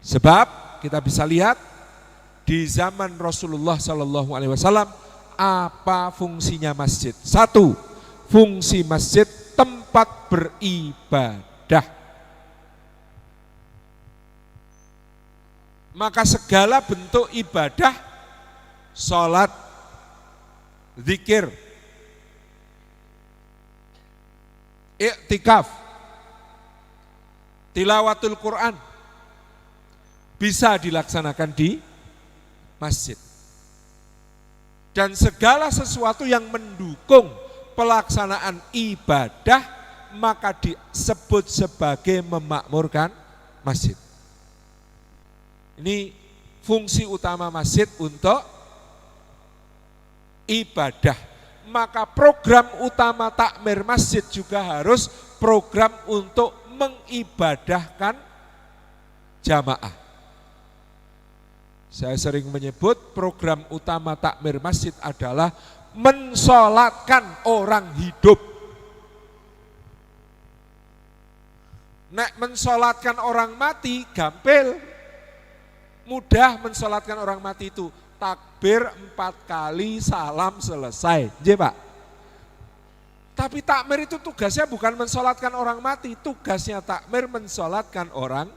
Sebab kita bisa lihat di zaman Rasulullah SAW apa fungsinya masjid? Satu, fungsi masjid tempat beribadah. Maka segala bentuk ibadah, sholat, zikir, iktikaf, tilawatul Quran bisa dilaksanakan di masjid. Dan segala sesuatu yang mendukung pelaksanaan ibadah maka disebut sebagai memakmurkan masjid. Ini fungsi utama masjid untuk ibadah. Maka program utama takmir masjid juga harus program untuk mengibadahkan jamaah. Saya sering menyebut program utama takmir masjid adalah mensolatkan orang hidup. Nek mensolatkan orang mati gampil. Mudah mensolatkan orang mati itu. Takbir 4 kali, salam, selesai. Nggih, Pak. Tapi takmir itu tugasnya bukan mensolatkan orang mati. Tugasnya takmir mensolatkan orang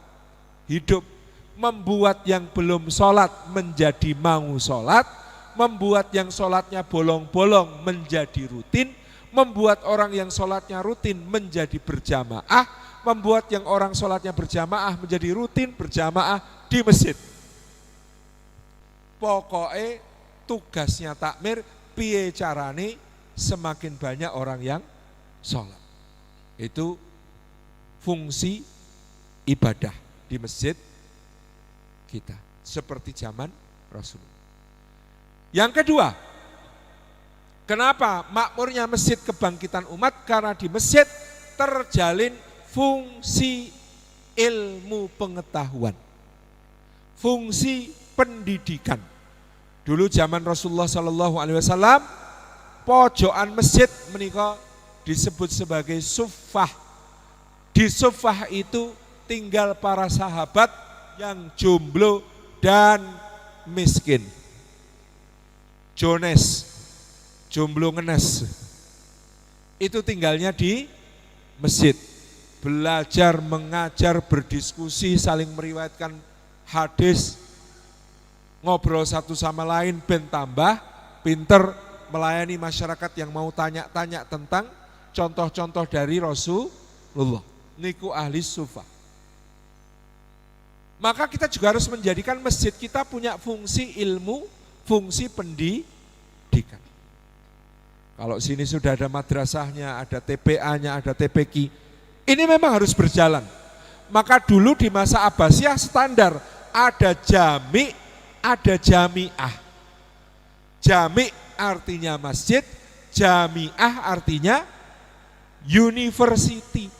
hidup. Membuat yang belum sholat menjadi mau sholat. Membuat yang sholatnya bolong-bolong menjadi rutin. Membuat orang yang sholatnya rutin menjadi berjamaah. Membuat yang orang sholatnya berjamaah menjadi rutin berjamaah di masjid. Pokoknya tugasnya takmir piye carane semakin banyak orang yang sholat. Itu fungsi ibadah di masjid kita. Seperti zaman Rasulullah. Yang kedua, kenapa makmurnya Masjid Kebangkitan Umat? Karena di masjid terjalin fungsi ilmu pengetahuan. Fungsi pendidikan. Dulu zaman Rasulullah SAW, pojokan masjid menika disebut sebagai suffah. Di suffah itu tinggal para sahabat yang jomblo dan miskin. Jones, jomblo ngenes. Itu tinggalnya di masjid. Belajar, mengajar, berdiskusi, saling meriwayatkan hadis, ngobrol satu sama lain ben tambah pinter melayani masyarakat yang mau tanya-tanya tentang contoh-contoh dari Rasulullah. Niku ahli sufa. Maka kita juga harus menjadikan masjid kita punya fungsi ilmu, fungsi pendidikan. Kalau sini sudah ada madrasahnya, ada TPA-nya, ada TPQ, ini memang harus berjalan. Maka dulu di masa Abbasiyah standar ada jami, ada jamiah. Jami artinya masjid, jamiah artinya university,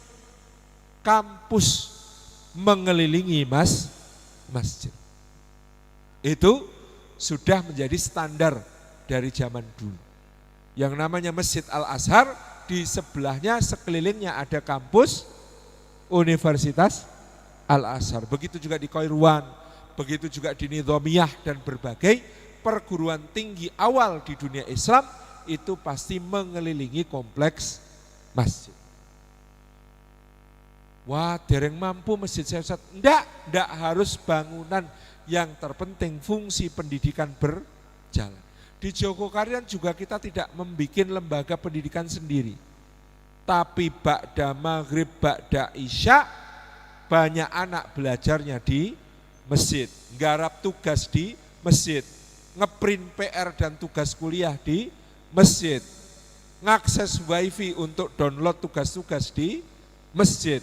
kampus mengelilingi masjid. Itu sudah menjadi standar dari zaman dulu. Yang namanya Masjid Al-Azhar, di sebelahnya sekelilingnya ada kampus Universitas Al-Azhar. Begitu juga di Kairuan, begitu juga di Nizamiyah dan berbagai perguruan tinggi awal di dunia Islam itu pasti mengelilingi kompleks masjid. Wah, dereng mampu masjid saya Ustaz. Enggak harus bangunan, yang terpenting fungsi pendidikan berjalan. Di Jogokarian juga kita tidak membuat lembaga pendidikan sendiri. Tapi ba'da maghrib, ba'da isya, banyak anak belajarnya di masjid. Nggarap tugas di masjid. Ngeprint PR dan tugas kuliah di masjid. Ngakses wifi untuk download tugas-tugas di masjid.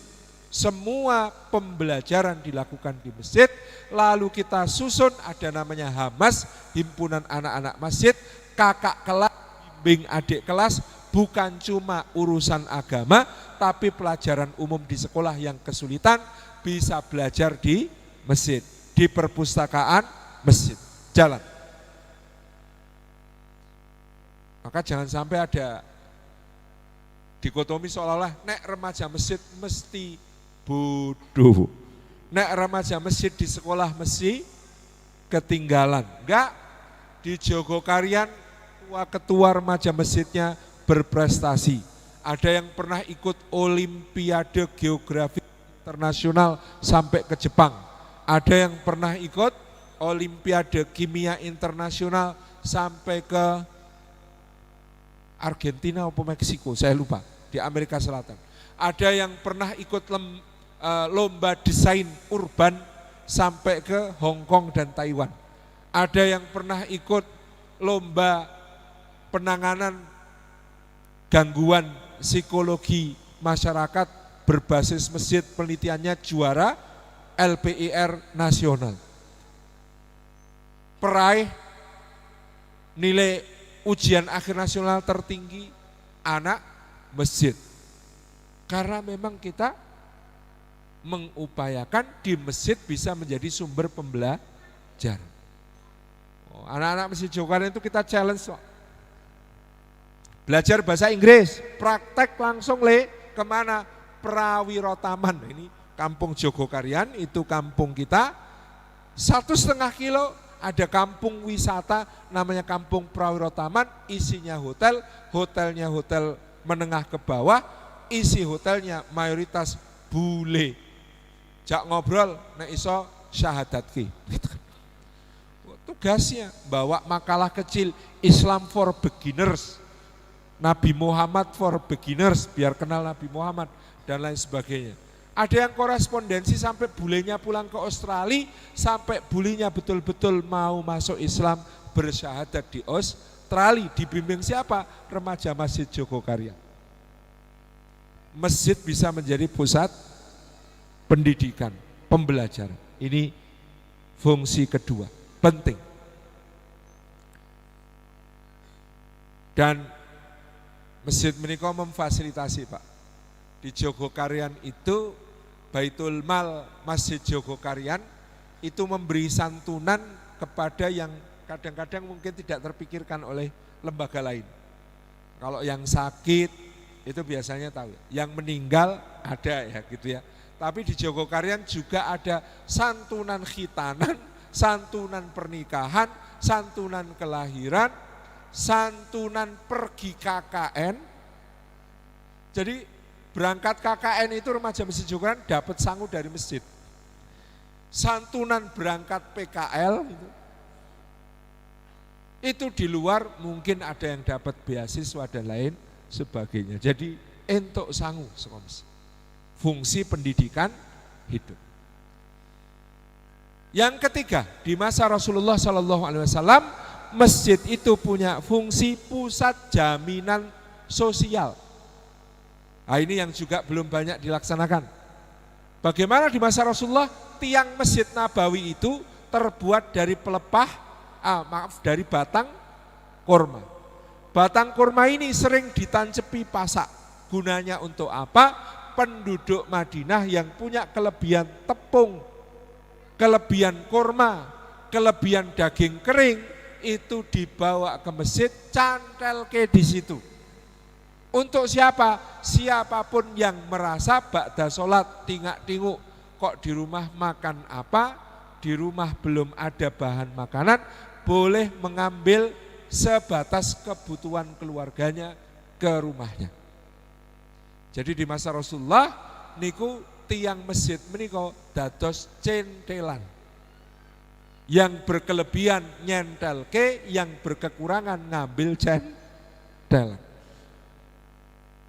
Semua pembelajaran dilakukan di masjid, lalu kita susun ada namanya Hamas, himpunan anak-anak masjid, kakak kelas, bimbing adik kelas, bukan cuma urusan agama, tapi pelajaran umum di sekolah yang kesulitan bisa belajar di masjid, di perpustakaan masjid. Jalan. Maka jangan sampai ada dikotomi seolah-olah nek remaja masjid mesti bodoh, nek remaja masjid di sekolah mesti ketinggalan. Enggak, di Jogokarian ketua remaja masjidnya berprestasi. Ada yang pernah ikut Olimpiade Geografi Internasional sampai ke Jepang. Ada yang pernah ikut Olimpiade Kimia Internasional sampai ke Argentina atau Meksiko, saya lupa, di Amerika Selatan. Ada yang pernah ikut lomba desain urban sampai ke Hong Kong dan Taiwan. Ada yang pernah ikut lomba penanganan gangguan psikologi masyarakat berbasis masjid, penelitiannya juara LPIR nasional. Peraih nilai ujian akhir nasional tertinggi anak masjid. Karena memang kita mengupayakan di masjid bisa menjadi sumber pembelajaran. Anak-anak masjid Jogokarian itu kita challenge. Belajar bahasa Inggris, praktek langsung kemana? Prawiro-Taman. Ini kampung Jogokarian, itu kampung kita. 1,5 kilo ada kampung wisata namanya Kampung Prawiro-Taman, isinya hotel, hotelnya hotel menengah ke bawah, isi hotelnya mayoritas bule. Jak ngobrol, nek iso syahadatki. Tugasnya bawa makalah kecil Islam for Beginners, Nabi Muhammad for Beginners, biar kenal Nabi Muhammad dan lain sebagainya. Ada yang korespondensi sampai bulenya pulang ke Australia, sampai bulenya betul-betul mau masuk Islam, bersyahadat di Australia. Dibimbing siapa? Remaja Masjid Jogokarian. Masjid bisa menjadi pusat pendidikan, pembelajaran. Ini fungsi kedua, penting. Dan masjid menika memfasilitasi, Pak. Di Jogokarian itu Baitul Mal Masjid Jogokarian itu memberi santunan kepada yang kadang-kadang mungkin tidak terpikirkan oleh lembaga lain. Kalau yang sakit itu biasanya tahu, yang meninggal ada ya gitu ya. Tapi di Jogokarian juga ada santunan khitanan, santunan pernikahan, santunan kelahiran, santunan pergi KKN. Jadi berangkat KKN itu remaja Masjid Jogokarian dapat sangu dari masjid. Santunan berangkat PKL itu di luar mungkin ada yang dapat beasiswa dan lain sebagainya. Jadi entuk sangu sekolah. Fungsi pendidikan hidup. Yang ketiga, di masa Rasulullah SAW, masjid itu punya fungsi pusat jaminan sosial. Nah, ini yang juga belum banyak dilaksanakan. Bagaimana di masa Rasulullah tiang Masjid Nabawi itu terbuat dari dari batang kurma. Batang kurma ini sering ditancepi pasak. Gunanya untuk apa? Penduduk Madinah yang punya kelebihan tepung, kelebihan kurma, kelebihan daging kering itu dibawa ke masjid, cantelke di situ. Untuk siapa? Siapapun yang merasa ba'da sholat tingak-tinguk, kok di rumah makan apa, di rumah belum ada bahan makanan, boleh mengambil sebatas kebutuhan keluarganya ke rumahnya. Jadi di masa Rasulullah niku tiang masjid menika dados centelan. Yang berkelebihan nyentelke, yang berkekurangan ngambil centelan.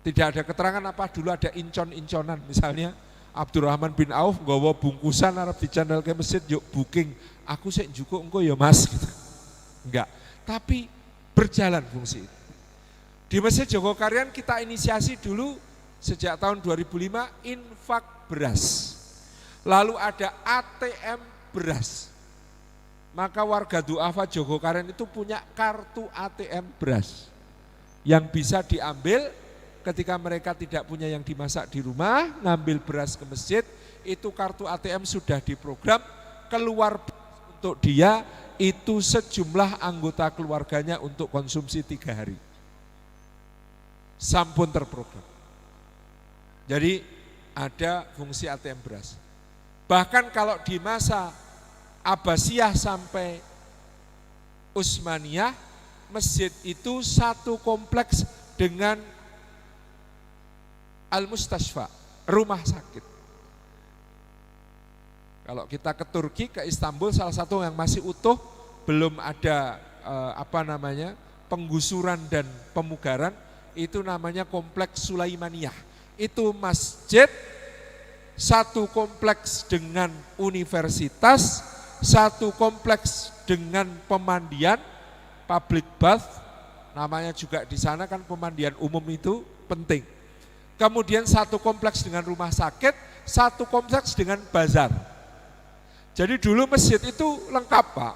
Tidak ada keterangan apa dulu ada incon-inconan, misalnya Abdurrahman bin Auf nggawa bungkusan arep dicandal ke masjid, yuk booking, aku sik njukuk engko ya Mas gitu. Enggak, tapi berjalan fungsi itu. Di Masjid Jogokarian kita inisiasi dulu sejak tahun 2005 infak beras. Lalu ada ATM beras. Maka warga duafa Jogokarian itu punya kartu ATM beras yang bisa diambil ketika mereka tidak punya yang dimasak di rumah, ngambil beras ke masjid, itu kartu ATM sudah diprogram, keluar untuk dia itu sejumlah anggota keluarganya untuk konsumsi 3 hari. Sampun terprogram. Jadi ada fungsi ATM beras. Bahkan kalau di masa Abbasiyah sampai Utsmaniyah, masjid itu satu kompleks dengan Al-Mustashfa, rumah sakit. Kalau kita ke Turki, ke Istanbul, salah satu yang masih utuh, belum ada penggusuran dan pemugaran, itu namanya kompleks Sulaimaniyah. Itu masjid satu kompleks dengan universitas, satu kompleks dengan pemandian, public bath, namanya juga di sana kan pemandian umum itu penting. Kemudian satu kompleks dengan rumah sakit, satu kompleks dengan bazar. Jadi dulu masjid itu lengkap Pak.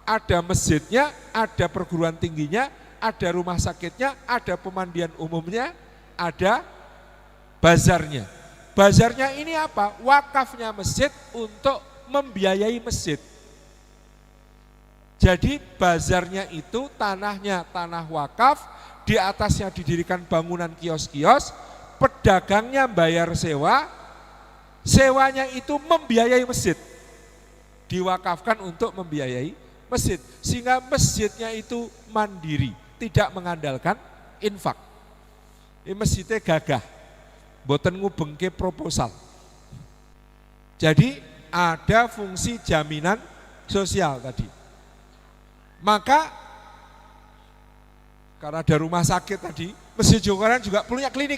Ada masjidnya, ada perguruan tingginya, ada rumah sakitnya, ada pemandian umumnya, ada bazarnya. Bazarnya ini apa? Wakafnya masjid untuk membiayai masjid. Jadi bazarnya itu tanahnya tanah wakaf, di atasnya didirikan bangunan kios-kios, pedagangnya bayar sewa, sewanya itu membiayai masjid. Diwakafkan untuk membiayai masjid, sehingga masjidnya itu mandiri, tidak mengandalkan infak. Ini masjidnya gagah, boten ngubengke proposal. Jadi ada fungsi jaminan sosial tadi. Maka karena ada rumah sakit tadi, Masjid Jogokarian juga punya klinik.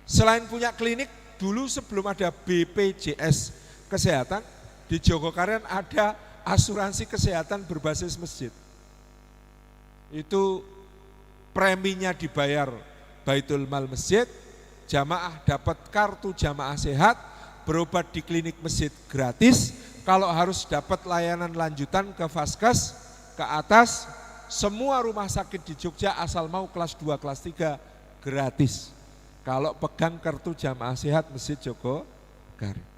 Selain punya klinik, dulu sebelum ada BPJS Kesehatan, di Jogokarian ada asuransi kesehatan berbasis masjid. Itu preminya dibayar Baitul Mal Masjid, jamaah dapat kartu jamaah sehat, berobat di klinik masjid gratis. Kalau harus dapat layanan lanjutan ke Vaskes, ke atas, semua rumah sakit di Jogja asal mau kelas 2, kelas 3 gratis. Kalau pegang kartu jamaah sehat Masjid Jogokarian.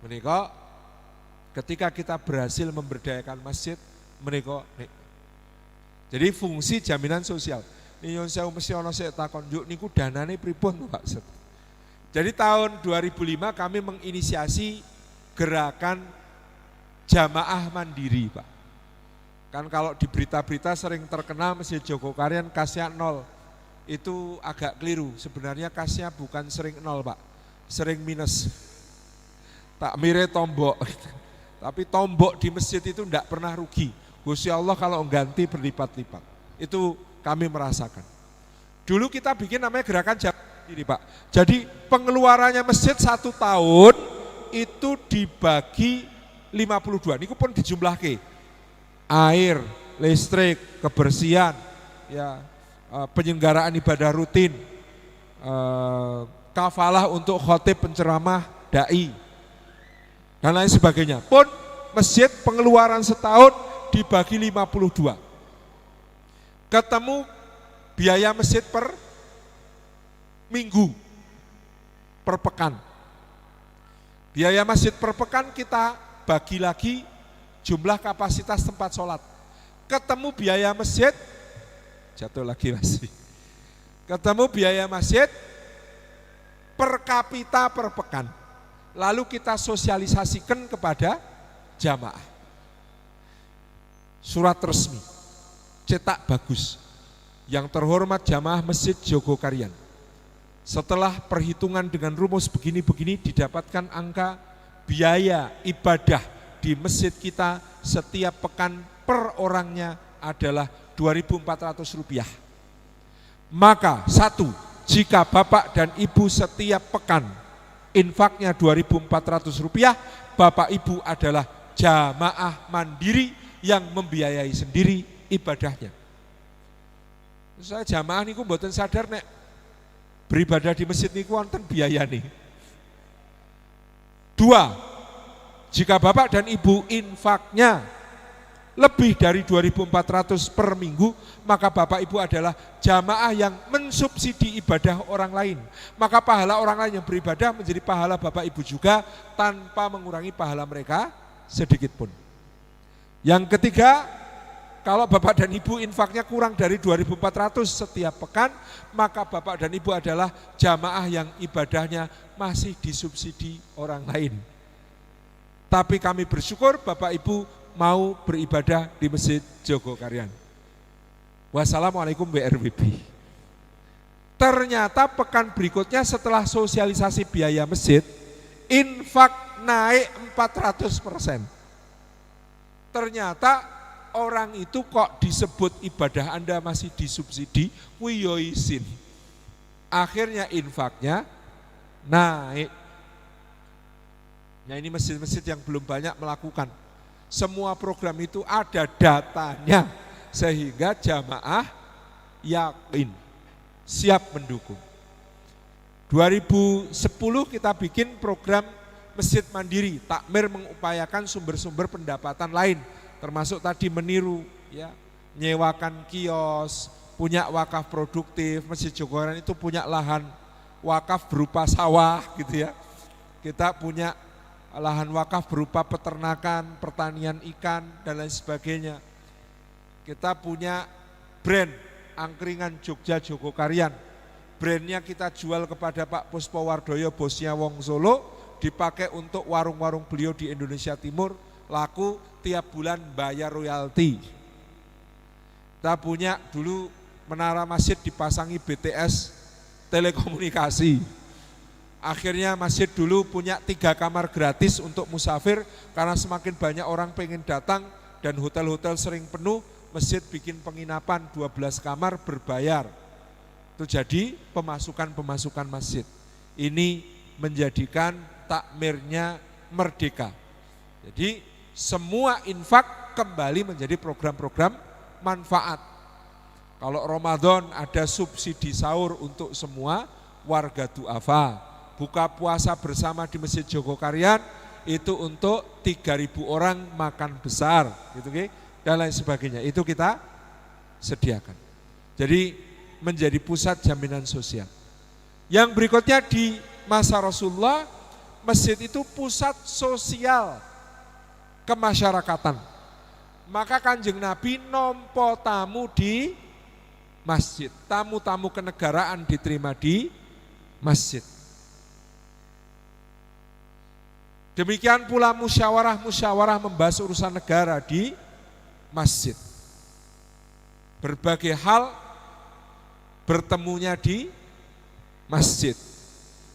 Menika ketika kita berhasil memberdayakan masjid, menika jadi fungsi jaminan sosial. Nyuwun sewu mesti ana sik takon, "Yuk niku danane pripun, Pak?" Jadi tahun 2005 kami menginisiasi gerakan jamaah mandiri, Pak. Kan kalau di berita-berita sering terkenal Masjid Jogokarian kasnya 0. Itu agak keliru. Sebenarnya kasnya bukan sering 0, Pak. Sering minus. Takmire tombok. Tapi tombok di masjid itu tidak pernah rugi. Gusti Allah kalau ganti berlipat-lipat. Itu kami merasakan. Dulu kita bikin namanya gerakan jamaah mandiri, Pak. Jadi pengeluarannya masjid 1 tahun itu dibagi 52. Ini pun dijumlahke. Air, listrik, kebersihan, ya, penyelenggaraan ibadah rutin, kafalah untuk khotib, penceramah, dai, dan lain sebagainya. Pun masjid pengeluaran setahun dibagi 52. Ketemu biaya masjid per minggu, per pekan. Biaya masjid per pekan kita bagi lagi jumlah kapasitas tempat sholat. Ketemu biaya masjid, jatuh lagi masih. Ketemu biaya masjid per kapita per pekan. Lalu kita sosialisasikan kepada jamaah. Surat resmi, cetak bagus. Yang terhormat jamaah Masjid Jogokarian. Setelah perhitungan dengan rumus begini-begini didapatkan angka biaya ibadah di masjid kita setiap pekan per orangnya adalah Rp2.400. Maka satu, jika Bapak dan Ibu setiap pekan infaknya Rp2.400, Bapak Ibu adalah jamaah mandiri yang membiayai sendiri ibadahnya. Saya jamaah niku mboten sadar nek beribadah di masjid niku wonten biayane. 2, jika Bapak dan Ibu infaknya lebih dari 2.400 per minggu, maka Bapak Ibu adalah jamaah yang mensubsidi ibadah orang lain. Maka pahala orang lain yang beribadah menjadi pahala Bapak Ibu juga tanpa mengurangi pahala mereka sedikit pun. Yang ketiga, Kalau Bapak dan Ibu infaknya kurang dari 2.400 setiap pekan, maka Bapak dan Ibu adalah jamaah yang ibadahnya masih disubsidi orang lain. Tapi kami bersyukur Bapak Ibu mau beribadah di Masjid Jogokarian. Wassalamualaikum BRWB. Ternyata pekan berikutnya setelah sosialisasi biaya masjid, infak naik 400%. Ternyata orang itu kok disebut ibadah Anda masih disubsidi, kuyo izin. Akhirnya infaknya naik. Nah, ini masjid-masjid yang belum banyak melakukan. Semua program itu ada datanya, sehingga jamaah yakin, siap mendukung. 2010 kita bikin program Masjid Mandiri, takmir mengupayakan sumber-sumber pendapatan lain, termasuk tadi meniru, ya, nyewakan kios, punya wakaf produktif. Masjid Jogokarian itu punya lahan wakaf berupa sawah gitu ya. Kita punya lahan wakaf berupa peternakan, pertanian ikan dan lain sebagainya. Kita punya brand angkringan Jogja Jogokarian. Brandnya kita jual kepada Pak Puspowardoyo, bosnya Wong Solo, dipakai untuk warung-warung beliau di Indonesia Timur. Laku tiap bulan bayar royalti. Kita punya dulu menara masjid dipasangi BTS telekomunikasi. Akhirnya masjid dulu punya 3 kamar gratis untuk musafir, karena semakin banyak orang pengen datang dan hotel-hotel sering penuh, masjid bikin penginapan 12 kamar berbayar. Itu jadi pemasukan masjid. Ini menjadikan takmirnya merdeka. Jadi semua infak kembali menjadi program-program manfaat. Kalau Ramadan ada subsidi sahur untuk semua warga duafa. Buka puasa bersama di Masjid Jogokarian itu untuk 3.000 orang makan besar, gitu, dan lain sebagainya. Itu kita sediakan. Jadi menjadi pusat jaminan sosial. Yang berikutnya di masa Rasulullah, masjid itu pusat sosial kemasyarakatan. Maka Kanjeng Nabi nompo tamu di masjid. Tamu-tamu kenegaraan diterima di masjid. Demikian pula musyawarah-musyawarah membahas urusan negara di masjid. Berbagai hal bertemunya di masjid.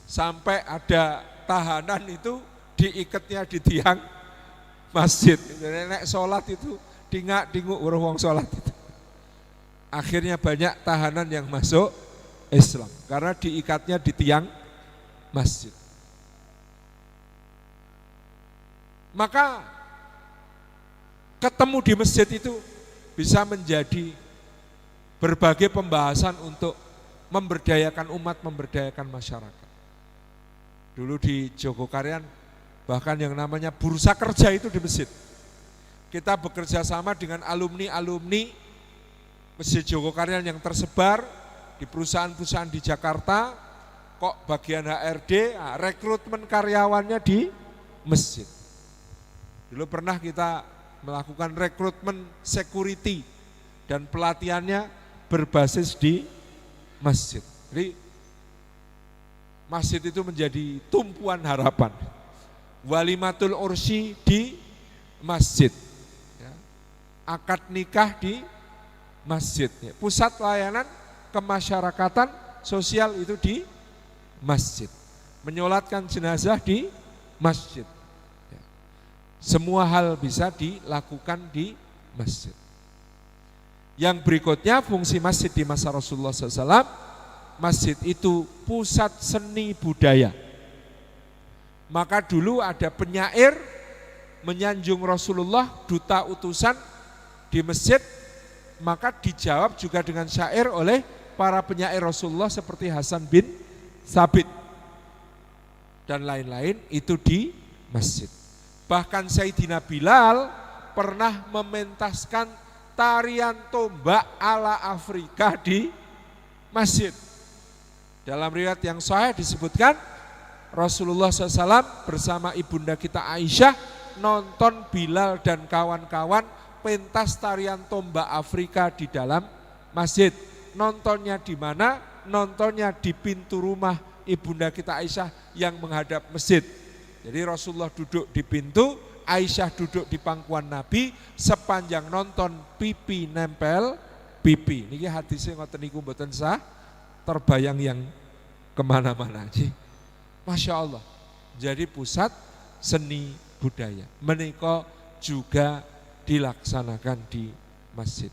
Sampai ada tahanan itu diikatnya di tiang masjid. Nenek sholat itu dingak-dinguk wong sholat itu. Akhirnya banyak tahanan yang masuk Islam karena diikatnya di tiang masjid. Maka ketemu di masjid itu bisa menjadi berbagai pembahasan untuk memberdayakan umat, memberdayakan masyarakat. Dulu di Jogokarian bahkan yang namanya bursa kerja itu di masjid. Kita bekerja sama dengan alumni-alumni Masjid Jogokarian yang tersebar di perusahaan-perusahaan di Jakarta. Kok bagian HRD, rekrutmen karyawannya di masjid. Dulu pernah kita melakukan rekrutmen security dan pelatihannya berbasis di masjid. Jadi masjid itu menjadi tumpuan harapan. Walimatul ursi di masjid, ya. Akad nikah di masjid, ya. Pusat layanan kemasyarakatan sosial itu di masjid. Menyolatkan jenazah di masjid. Ya. Semua hal bisa dilakukan di masjid. Yang berikutnya fungsi masjid di masa Rasulullah SAW, masjid itu pusat seni budaya. Maka dulu ada penyair menyanjung Rasulullah, duta utusan di masjid, maka dijawab juga dengan syair oleh para penyair Rasulullah seperti Hasan bin Sabit dan lain-lain itu di masjid. Bahkan Sayyidina Bilal pernah mementaskan tarian tombak ala Afrika di masjid. Dalam riwayat yang sahih disebutkan Rasulullah SAW bersama ibunda kita Aisyah nonton Bilal dan kawan-kawan pentas tarian tombak Afrika di dalam masjid. Nontonnya di mana? Nontonnya di pintu rumah ibunda kita Aisyah yang menghadap masjid. Jadi Rasulullah duduk di pintu, Aisyah duduk di pangkuan Nabi, sepanjang nonton pipi nempel pipi. Niki hadisnya ngoten niku mboten sah, terbayang yang kemana-mana. Masya Allah. Jadi pusat seni budaya. Menika juga dilaksanakan di masjid.